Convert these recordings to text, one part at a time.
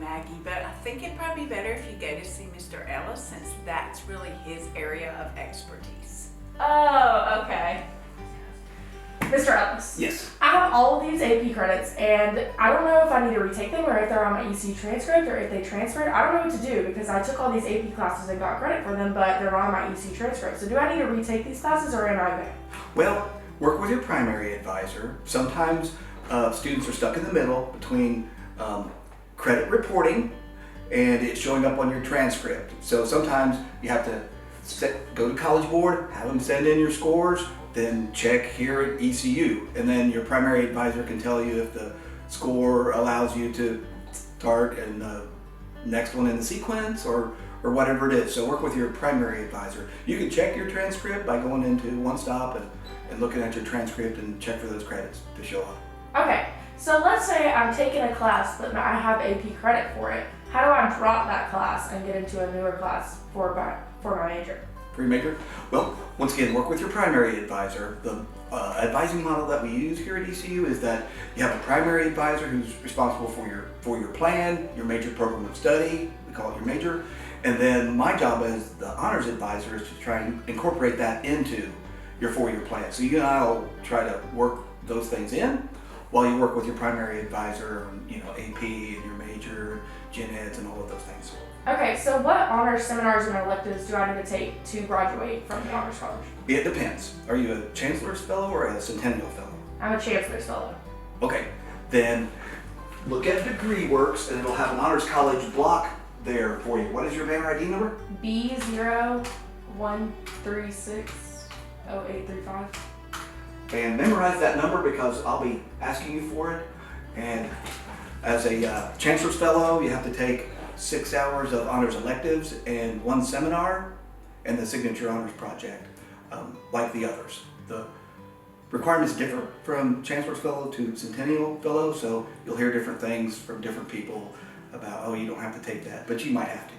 Maggie, but I think it'd probably be better if you go to see Mr. Ellis, since that's really his area of expertise. Oh, okay. Mr. Ellis. Yes. I have all of these AP credits, and I don't know if I need to retake them or if they're on my ECU transcript or if they transferred. I don't know what to do because I took all these AP classes and got credit for them, but they're not on my ECU transcript. So do I need to retake these classes or am I good? Well, work with your primary advisor. Sometimes students are stuck in the middle between credit reporting and it's showing up on your transcript. So sometimes you have to go to College Board, have them send in your scores, then check here at ECU, and then your primary advisor can tell you if the score allows you to start in the next one in the sequence or whatever it is. So work with your primary advisor. You can check your transcript by going into One Stop and looking at your transcript and check for those credits to show up. Okay, so let's say I'm taking a class but I have AP credit for it. How do I drop that class and get into a newer class for my major? For your major? Well, once again, work with your primary advisor. The advising model that we use here at ECU is that you have a primary advisor who's responsible for your plan, your major program of study, we call it your major, and then my job as the honors advisor is to try and incorporate that into your four-year plan. So you and I will try to work those things in while you work with your primary advisor, AP and your major, gen eds and all of those things. Okay, so what honors seminars and electives do I need to take to graduate from the Honors College? It depends. Are you a Chancellor's Fellow or a Centennial Fellow? I'm a Chancellor's Fellow. Okay, then look at Degree Works and it'll have an Honors College block there for you. What is your banner ID number? B01360835. And memorize that number because I'll be asking you for it. And as a Chancellor's Fellow, you have to take 6 hours of honors electives and 1 seminar and the signature honors project, like the others. The requirements differ from Chancellor's Fellow to Centennial Fellow, so you'll hear different things from different people about, oh, you don't have to take that, but you might have to.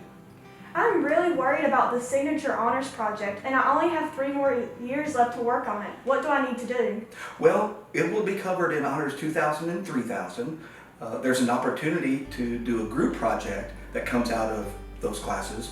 I'm really worried about the signature honors project, and I only have 3 more years left to work on it. What do I need to do? Well, it will be covered in Honors 2000 and 3000. There's an opportunity to do a group project that comes out of those classes,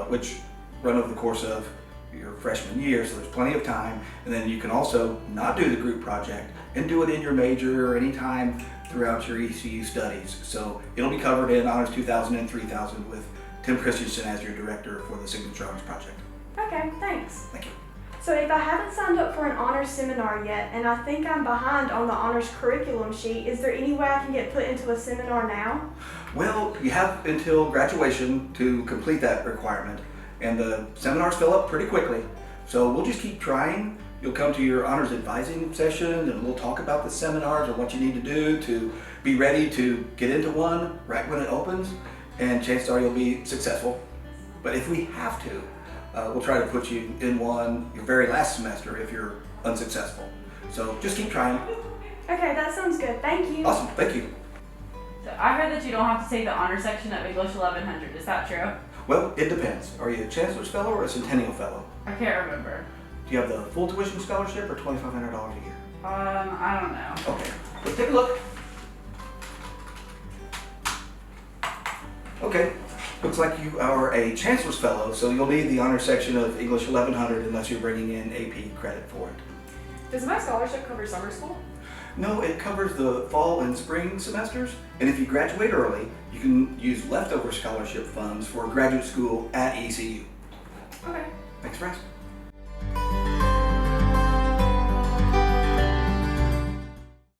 which run over the course of your freshman year, so there's plenty of time. And then you can also not do the group project and do it in your major or any time throughout your ECU studies. So it'll be covered in Honors 2000 and 3000 with Tim Christensen as your director for the Signature Honors Project. Okay, thanks. Thank you. So if I haven't signed up for an honors seminar yet, and I think I'm behind on the honors curriculum sheet, is there any way I can get put into a seminar now? Well, you have until graduation to complete that requirement, and the seminars fill up pretty quickly. So we'll just keep trying. You'll come to your honors advising session and we'll talk about the seminars and what you need to do to be ready to get into one right when it opens, and chances are you'll be successful. But if we have to, we'll try to put you in one your very last semester if you're unsuccessful. So just keep trying. Okay, that sounds good. Thank you. Awesome, thank you. So I heard that you don't have to take the honor section of English 1100. Is that true? Well, it depends. Are you a Chancellor's Fellow or a Centennial Fellow? I can't remember. Do you have the full tuition scholarship or $2,500 a year? I don't know. Okay, let's take a look. Okay, looks like you are a Chancellor's Fellow, so you'll need the honor section of English 1100 unless you're bringing in AP credit for it. Does my scholarship cover summer school? No, it covers the fall and spring semesters, and if you graduate early, you can use leftover scholarship funds for graduate school at ECU. Okay. Thanks for asking.